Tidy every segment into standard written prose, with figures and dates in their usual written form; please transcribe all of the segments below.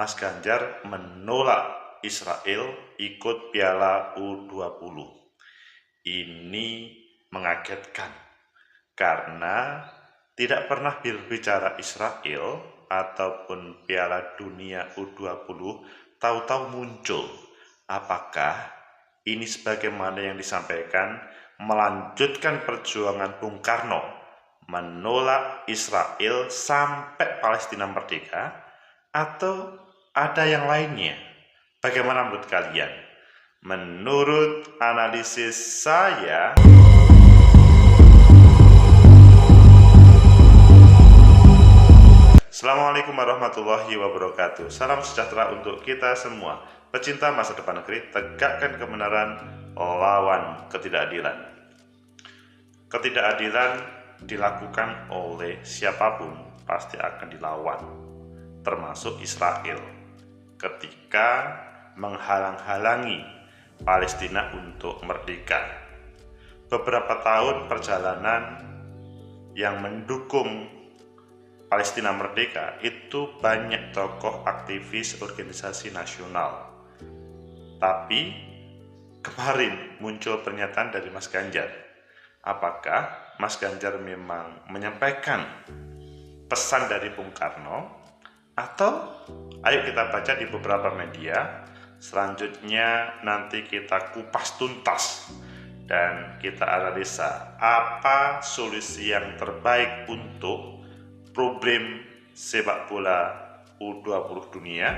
Mas Ganjar menolak Israel ikut Piala U20. Ini mengagetkan karena tidak pernah berbicara Israel ataupun Piala Dunia U20, tahu-tahu muncul. Apakah ini sebagaimana yang disampaikan melanjutkan perjuangan Bung Karno menolak Israel sampai Palestina merdeka, atau ada yang lainnya? Bagaimana menurut kalian? Menurut analisis saya, Assalamualaikum warahmatullahi wabarakatuh. Salam sejahtera untuk kita semua. Pecinta masa depan negeri, tegakkan kebenaran, lawan ketidakadilan. Ketidakadilan dilakukan oleh siapapun pasti akan dilawan, termasuk Israel ketika menghalang-halangi Palestina untuk merdeka. Beberapa tahun perjalanan yang mendukung Palestina merdeka itu banyak tokoh aktivis organisasi nasional. Tapi kemarin muncul pernyataan dari Mas Ganjar. Apakah Mas Ganjar memang menyampaikan pesan dari Bung Karno, atau ayo kita baca di beberapa media. Selanjutnya nanti kita kupas tuntas dan kita analisa apa solusi yang terbaik untuk problem sepak bola U20 dunia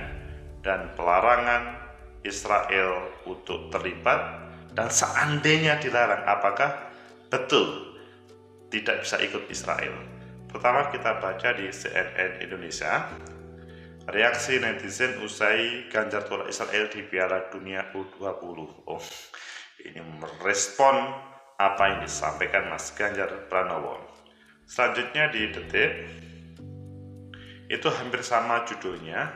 dan pelarangan Israel untuk terlibat, dan seandainya dilarang, apakah betul tidak bisa ikut Israel? Pertama kita baca di CNN Indonesia, reaksi netizen usai Ganjar tolak Israel di Piala Dunia U20. Ini merespon apa yang disampaikan Mas Ganjar Pranowo. Selanjutnya di Detik, itu hampir sama judulnya,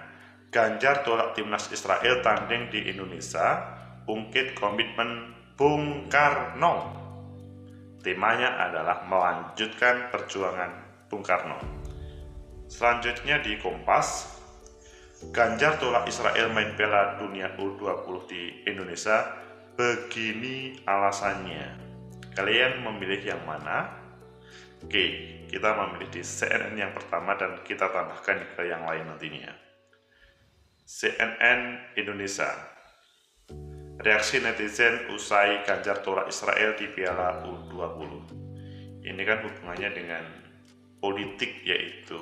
Ganjar tolak timnas Israel tanding di Indonesia, ungkit komitmen Bung Karno. Temanya adalah melanjutkan perjuangan Bung Karno. Selanjutnya di Kompas, Ganjar tolak Israel main Piala Dunia U20 di Indonesia, begini alasannya. Kalian memilih yang mana? Oke, kita memilih di CNN yang pertama dan kita tambahkan ke yang lain nantinya. CNN Indonesia, reaksi netizen usai Ganjar tolak Israel di Piala U20. Ini kan hubungannya dengan politik, yaitu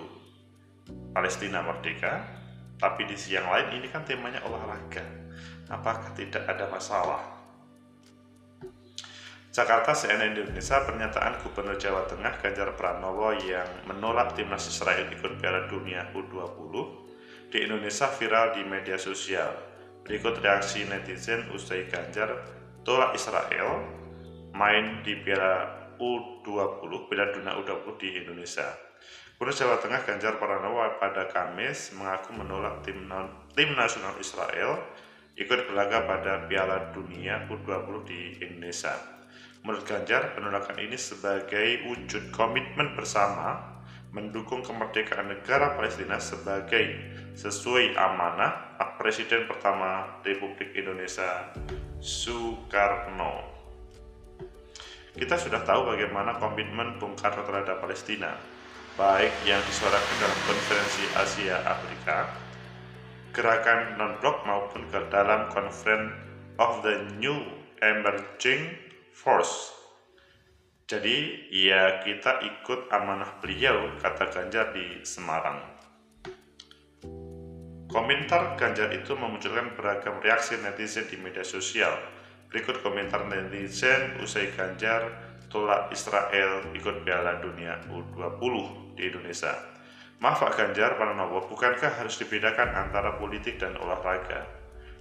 Palestina merdeka, tapi di sisi yang lain ini kan temanya olahraga. Apakah tidak ada masalah? Jakarta, CNN Indonesia, pernyataan Gubernur Jawa Tengah Ganjar Pranowo yang menolak timnas Israel ikut Piala Dunia U20 di Indonesia viral di media sosial. Berikut reaksi netizen usai Ganjar tolak Israel main di Piala U20, Piala Dunia U20 di Indonesia. Gubernur Jawa Tengah Ganjar Pranowo pada Kamis mengaku menolak tim nasional Israel ikut berlaga pada Piala Dunia U20 di Indonesia. Menurut Ganjar, penolakan ini sebagai wujud komitmen bersama mendukung kemerdekaan negara Palestina sesuai amanah Presiden pertama Republik Indonesia Soekarno. Kita sudah tahu bagaimana komitmen Bung Karno terhadap Palestina, baik yang disuarakan dalam konferensi Asia Afrika, gerakan non-blok, maupun ke dalam Conference of the New Emerging Force. Jadi ya kita ikut amanah beliau, kata Ganjar di Semarang. Komentar Ganjar itu memunculkan beragam reaksi netizen di media sosial. Berikut komentar netizen usai Ganjar tolak Israel ikut Piala Dunia U20 di Indonesia. Maaf Pak Ganjar Pranowo, bukankah harus dibedakan antara politik dan olahraga?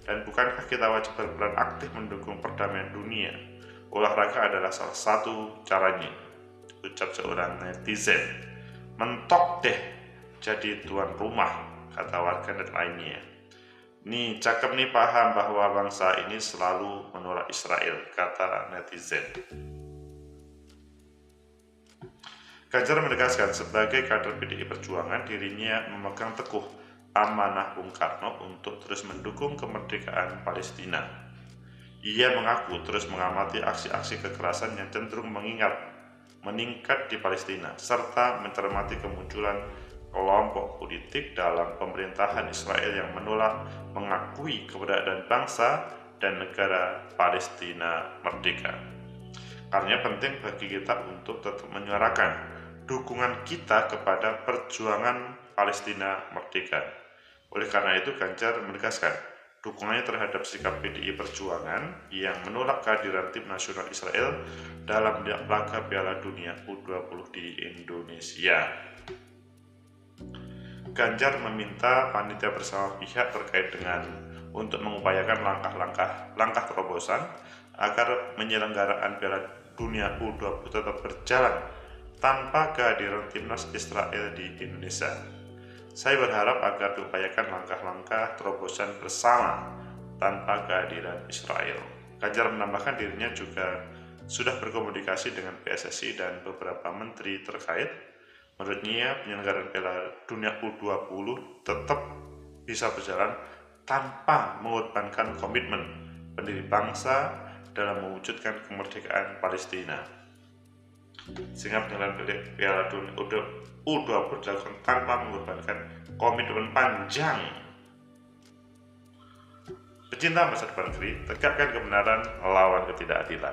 Dan bukankah kita wajib berperan aktif mendukung perdamaian dunia? Olahraga adalah salah satu caranya, ucap seorang netizen. Mentok deh jadi tuan rumah, kata warganet lainnya. Nih, cakep nih, paham bahwa bangsa ini selalu menolak Israel, kata netizen. Ganjar menegaskan sebagai kader PDI Perjuangan dirinya memegang teguh amanah Bung Karno untuk terus mendukung kemerdekaan Palestina. Ia mengaku terus mengamati aksi-aksi kekerasan yang cenderung meningkat di Palestina, serta mencermati kemunculan kelompok politik dalam pemerintahan Israel yang menolak mengakui keberadaan bangsa dan negara Palestina merdeka. Karena penting bagi kita untuk tetap menyuarakan dukungan kita kepada perjuangan Palestina merdeka. Oleh karena itu, Ganjar menegaskan dukungannya terhadap sikap PDI Perjuangan yang menolak kehadiran tim nasional Israel dalam laga Piala Dunia U20 di Indonesia. Ganjar meminta panitia bersama pihak terkait dengan untuk mengupayakan langkah terobosan agar penyelenggaraan Piala Dunia U20 tetap berjalan tanpa kehadiran timnas Israel di Indonesia. Saya berharap agar diupayakan langkah-langkah terobosan bersama tanpa kehadiran Israel. Ganjar menambahkan dirinya juga sudah berkomunikasi dengan PSSI dan beberapa menteri terkait. Menurutnya, penyelenggaraan Piala Dunia U20 tetap bisa berjalan tanpa mengorbankan komitmen pendiri bangsa dalam mewujudkan kemerdekaan Palestina. Sehingga penyelenggaraan Piala Dunia U20 dilakukan tanpa mengorbankan komitmen panjang. Pecinta masa depan negeri, tegakkan kebenaran lawan ketidakadilan.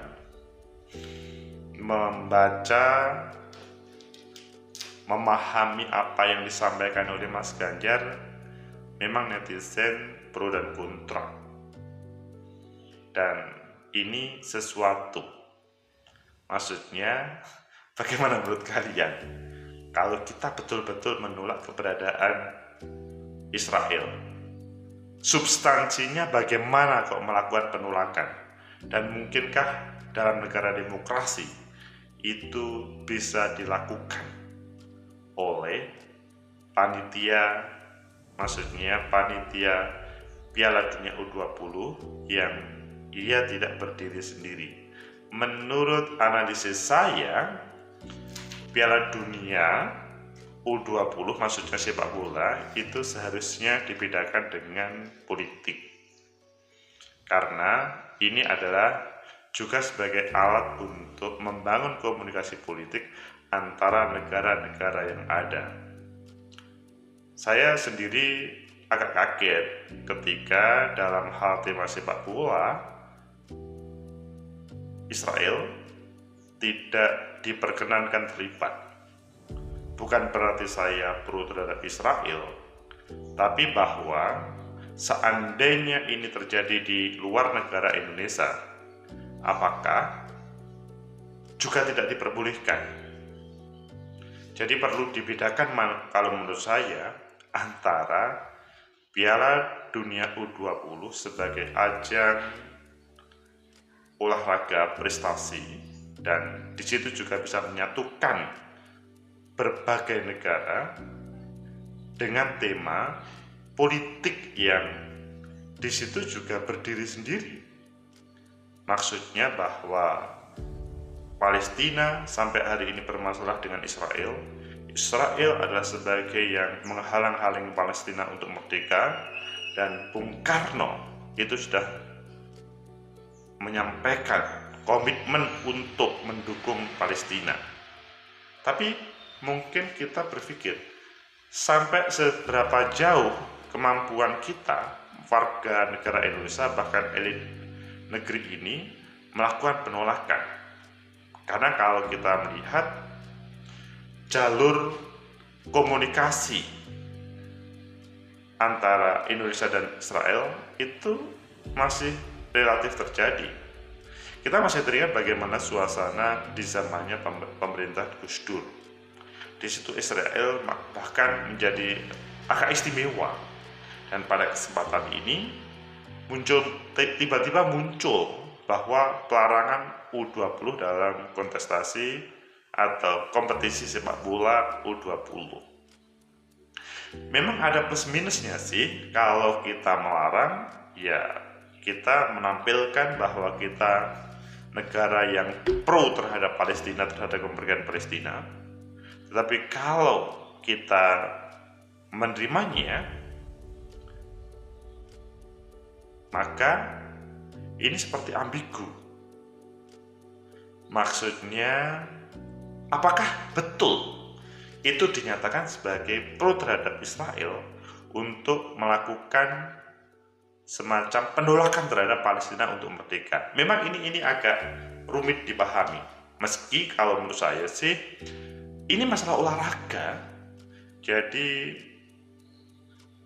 Memahami apa yang disampaikan oleh Mas Ganjar, memang netizen pro dan kontra. Dan ini sesuatu. Maksudnya, bagaimana menurut kalian? Kalau kita betul-betul menolak keberadaan Israel, substansinya bagaimana kok melakukan penolakan? Dan mungkinkah dalam negara demokrasi itu bisa dilakukan oleh panitia Piala Dunia U20 yang ia tidak berdiri sendiri? Menurut analisis saya, Piala Dunia U20 maksudnya sepak bola itu seharusnya dibedakan dengan politik, karena ini adalah juga sebagai alat untuk membangun komunikasi politik antara negara-negara yang ada. Saya sendiri agak kaget ketika dalam hal tema sepak bola Israel tidak diperkenankan terlibat. Bukan berarti saya pro terhadap Israel, tapi bahwa seandainya ini terjadi di luar negara Indonesia, apakah juga tidak diperbolehkan? Jadi perlu dibedakan kalau menurut saya antara Piala Dunia U20 sebagai ajang olahraga prestasi, dan di situ juga bisa menyatukan berbagai negara dengan tema politik yang di situ juga berdiri sendiri. Maksudnya bahwa Palestina sampai hari ini bermasalah dengan Israel. Israel adalah sebagai yang menghalang-halangi Palestina untuk merdeka, dan Bung Karno itu sudah menyampaikan komitmen untuk mendukung Palestina. Tapi mungkin kita berpikir, sampai seberapa jauh kemampuan kita, warga negara Indonesia, bahkan elit negeri ini melakukan penolakan. Karena kalau kita melihat jalur komunikasi antara Indonesia dan Israel itu masih relatif terjadi. Kita masih teringat bagaimana suasana di zamannya pemerintah Gus Dur. Di situ Israel bahkan menjadi agak istimewa. Dan pada kesempatan ini tiba-tiba muncul bahwa pelarangan U20 dalam kontestasi atau kompetisi sepak bola U20. Memang ada plus minusnya sih. Kalau kita melarang, ya kita menampilkan bahwa kita negara yang pro terhadap Palestina, terhadap kemerdekaan Palestina. Tetapi kalau kita menerimanya, maka ini seperti ambigu. Maksudnya, apakah betul itu dinyatakan sebagai pro terhadap Israel untuk melakukan semacam penolakan terhadap Palestina untuk merdeka? Memang ini agak rumit dipahami. Meski kalau menurut saya sih ini masalah olahraga. Jadi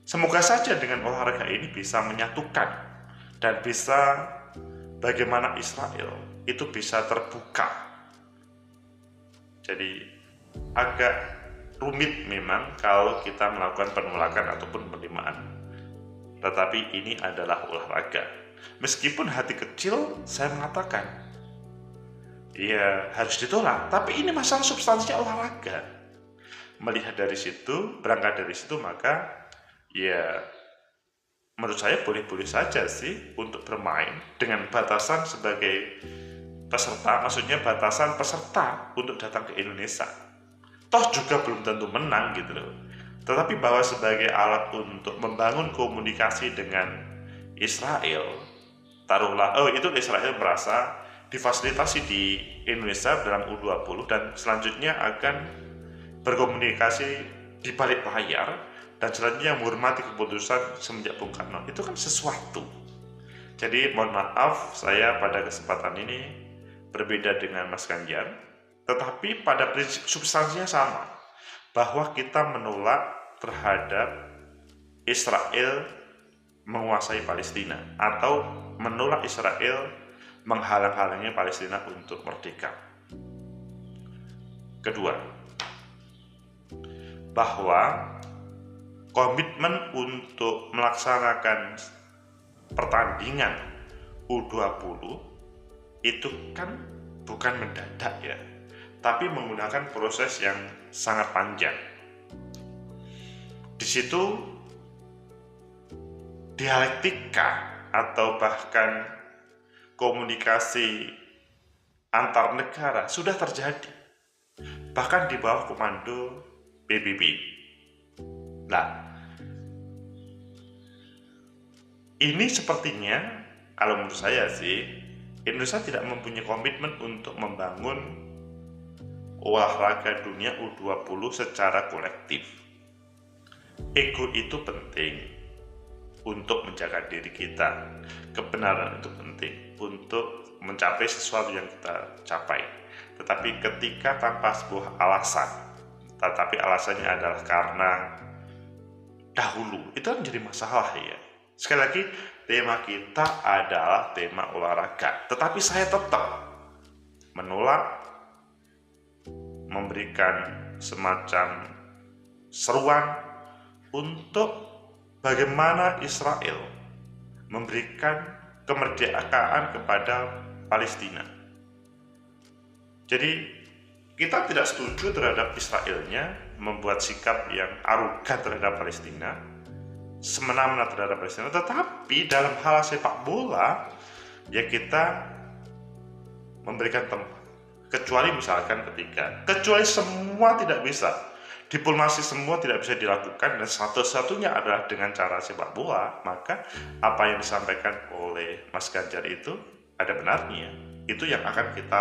semoga saja dengan olahraga ini bisa menyatukan dan bisa bagaimana Israel itu bisa terbuka. Jadi agak rumit memang kalau kita melakukan penolakan ataupun penerimaan. Tetapi ini adalah olahraga. Meskipun hati kecil saya mengatakan ya harus ditolak, tapi ini masalah substansinya olahraga. Melihat dari situ, berangkat dari situ, maka ya menurut saya boleh-boleh saja sih untuk bermain dengan batasan sebagai peserta, maksudnya batasan peserta untuk datang ke Indonesia. Toh juga belum tentu menang gitu loh. Tetapi bahwa sebagai alat untuk membangun komunikasi dengan Israel, taruhlah, itu Israel merasa difasilitasi di Indonesia dalam U20 dan selanjutnya akan berkomunikasi di balik layar dan selanjutnya menghormati keputusan semenjak Bung Karno. Itu kan sesuatu. Jadi mohon maaf saya pada kesempatan ini berbeda dengan Mas Ganjar, tetapi pada prinsip substansinya sama, bahwa kita menolak terhadap Israel menguasai Palestina atau menolak Israel menghalang-halangi Palestina untuk merdeka. Kedua, bahwa komitmen untuk melaksanakan pertandingan U20 itu kan bukan mendadak ya, tapi menggunakan proses yang sangat panjang. Di situ dialektika atau bahkan komunikasi antar negara sudah terjadi, bahkan di bawah komando PBB. Nah, ini sepertinya kalau menurut saya sih Indonesia tidak mempunyai komitmen untuk membangun olahraga dunia U20 secara kolektif. Ego itu penting untuk menjaga diri kita, kebenaran itu penting untuk mencapai sesuatu yang kita capai. Tetapi ketika tanpa sebuah alasan, tetapi alasannya adalah karena dahulu, itu menjadi masalah ya. Sekali lagi, tema kita adalah tema olahraga, tetapi saya tetap menolak memberikan semacam seruan untuk bagaimana Israel memberikan kemerdekaan kepada Palestina. Jadi kita tidak setuju terhadap Israelnya membuat sikap yang arogan terhadap Palestina, semena-mena terhadap Palestina, tetapi dalam hal sepak bola ya kita memberikan tempat. Kecuali misalkan kecuali semua tidak bisa, diplomasi semua tidak bisa dilakukan dan satu-satunya adalah dengan cara sepak bola, maka apa yang disampaikan oleh Mas Ganjar itu ada benarnya. Itu yang akan kita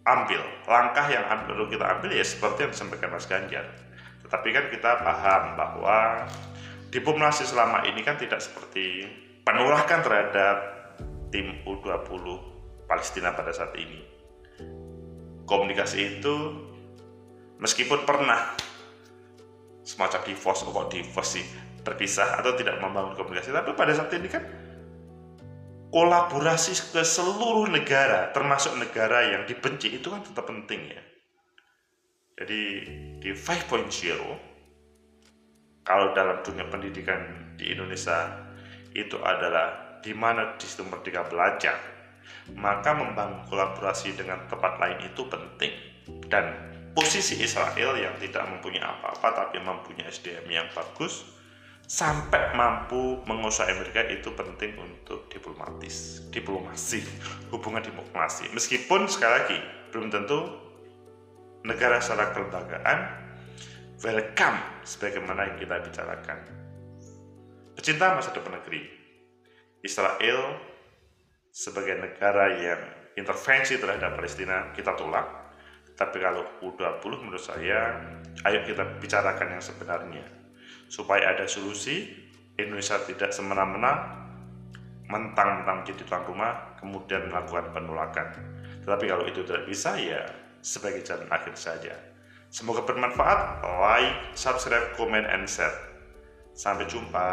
ambil. Langkah yang perlu kita ambil ya seperti yang disampaikan Mas Ganjar. Tetapi kan kita paham bahwa diplomasi selama ini kan tidak seperti penolakan terhadap tim U20 Palestina pada saat ini. Komunikasi itu meskipun pernah semacam divorce sih, terpisah atau tidak membangun komunikasi, tapi pada saat ini kan kolaborasi ke seluruh negara, termasuk negara yang dibenci, itu kan tetap penting ya. Jadi di 5.0 kalau dalam dunia pendidikan di Indonesia itu adalah di mana di situ merdeka belajar, maka membangun kolaborasi dengan tempat lain itu penting. Dan posisi Israel yang tidak mempunyai apa-apa tapi mempunyai SDM yang bagus sampai mampu menguasai Amerika itu penting untuk diplomasi, hubungan diplomasi. Meskipun sekali lagi belum tentu negara secara kelembagaan welcome sebagaimana yang kita bicarakan. pecinta masa depan negeri. Israel sebagai negara yang intervensi terhadap Palestina kita tolak. Tapi kalau U20 menurut saya, ayo kita bicarakan yang sebenarnya. Supaya ada solusi, Indonesia tidak semena-mena, mentang-mentang jadi tuan rumah, kemudian melakukan penolakan. Tetapi kalau itu tidak bisa, ya sebagai jalan akhir saja. Semoga bermanfaat. Like, subscribe, comment, and share. Sampai jumpa.